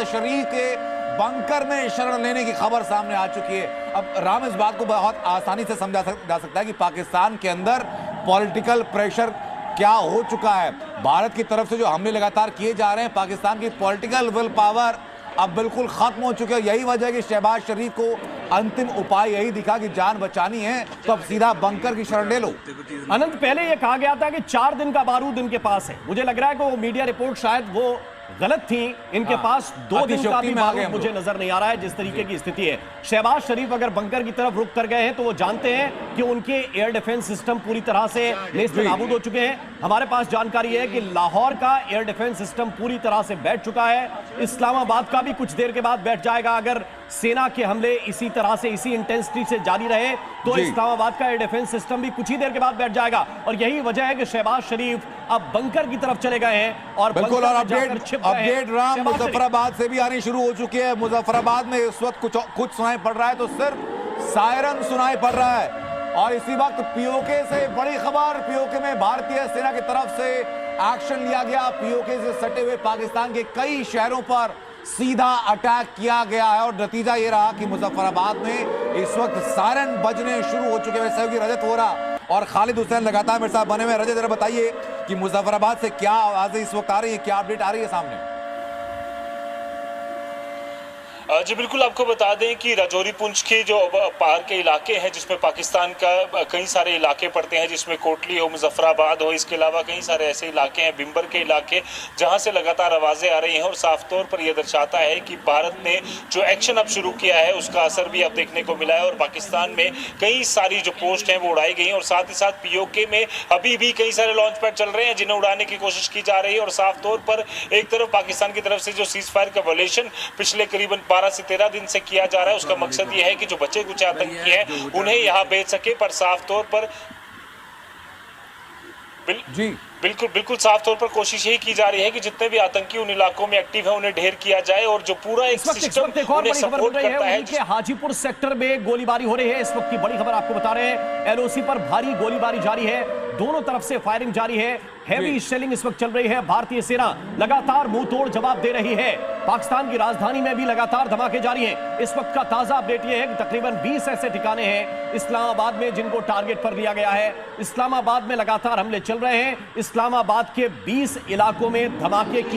शरीफ के बंकर में शरण लेने की खबर सामने आ चुकी है। अब राम इस बात को बहुत आसानी से समझा जा सकता है कि पाकिस्तान के अंदर पॉलिटिकल प्रेशर क्या हो चुका है। भारत की तरफ से जो हमले लगातार किए जा रहे हैं, पाकिस्तान की पॉलिटिकल विल पावर अब बिल्कुल खत्म हो चुके हैं। यही वजह है कि शहबाज शरीफ को अंतिम उपाय यही दिखा कि जान बचानी है तो अब सीधा बंकर की शरण ले लो। अनंत, पहले यह कहा गया था कि 4 दिन का बारूद इनके पास है। मुझे लग रहा है कि वो मीडिया रिपोर्ट शायद वो गलत थी। इनके पास 2 दिन का भी बारूद मुझे नजर नहीं आ रहा है जिस तरीके की स्थिति है। शहबाज शरीफ अगर बंकर की तरफ रुक कर गए हैं तो वो जानते हैं कि उनके एयर डिफेंस सिस्टम पूरी तरह से नेस्तनाबूद हो चुके हैं। हमारे पास जानकारी है कि लाहौर का एयर डिफेंस सिस्टम पूरी तरह से बैठ चुका है। इस्लामाबाद का भी कुछ देर के बाद बैठ जाएगा। अगर सेना के हमले इसी तरह से, इसी इंटेंसिटी से जारी रहे तो इस्लामाबाद का एयर डिफेंस सिस्टम भी कुछ ही देर के बाद बैठ जाएगा। और यही वजह है कि शहबाज शरीफ अब बंकर की तरफ चले गए हैं और बिल्कुल। और अपडेट राम मुजफ्फराबाद से भी आनी शुरू हो चुकी है। मुजफ्फराबाद में इस वक्त कुछ सुनाई पड़ रहा है तो सिर्फ सायरन सुनाई पड़ रहा है। और इसी वक्त पीओके से बड़ी खबर, पीओके में भारतीय सेना की तरफ से एक्शन लिया गया। पीओके से सटे हुए पाकिस्तान के कई शहरों पर सीधा अटैक किया गया है और नतीजा ये रहा कि मुजफ्फराबाद में इस वक्त सायरन बजने शुरू हो चुके हैं। सहयोगी रजत वोरा और खालिद हुसैन लगातार मेरे साथ बने हुए। रजत जरा बताइए कि मुजफ्फराबाद से क्या आवाजें इस वक्त आ रही है, क्या अपडेट आ रही है सामने? जी बिल्कुल, आपको बता दें कि राजौरी पुंछ के जो पार के इलाके हैं जिसमें पाकिस्तान का कई सारे इलाके पड़ते हैं, जिसमें कोटली हो, मुजफ्फराबाद हो, इसके अलावा कई सारे ऐसे इलाके हैं, बिम्बर के इलाके, जहां से लगातार आवाज़ें आ रही हैं। और साफ तौर पर यह दर्शाता है कि भारत ने जो एक्शन अब शुरू किया है उसका असर भी अब देखने को मिला है। और पाकिस्तान में कई सारी जो पोस्ट हैं वो उड़ाई गई हैं और साथ ही साथ पीओके में अभी भी कई सारे लॉन्च पैड चल रहे हैं जिन्हें उड़ाने की कोशिश की जा रही है। और साफ तौर पर एक तरफ पाकिस्तान की तरफ से जो सीज फायर का वायलेशन पिछले करीबन 12 से 13 दिन से किया जा रहा है, उसका मकसद यह है कि जो बचे कुछ आतंकी हैं उन्हें यहां भेज सके। पर साफ तौर पर बिल्कुल साफ तौर पर कोशिश यही की जा रही है कि जितने भी आतंकी उन इलाकों में एक्टिव है उन्हें ढेर किया जाए और जो पूरा एक सिस्टम उन्हें सपोर्ट करता है। कि हाजीपुर सेक्टर में गोलीबारी हो रही है। इस वक्त की बड़ी खबर आपको बता रहे हैं, एलओसी पर भारी गोलीबारी जारी है, दोनों तरफ से फायरिंग जारी है, हैवी शेलिंग इस वक्त चल रही है। भारतीय सेना लगातार मुंह तोड़ जवाब दे रही है। पाकिस्तान की राजधानी में भी लगातार धमाके जारी हैं। इस वक्त का ताजा अपडेट यह है कि तकरीबन 20 ऐसे ठिकाने हैं इस्लामाबाद में जिनको टारगेट पर लिया गया है। इस्लामाबाद में लगातार हमले चल रहे हैं। इस्लामाबाद के 20 इलाकों में धमाके की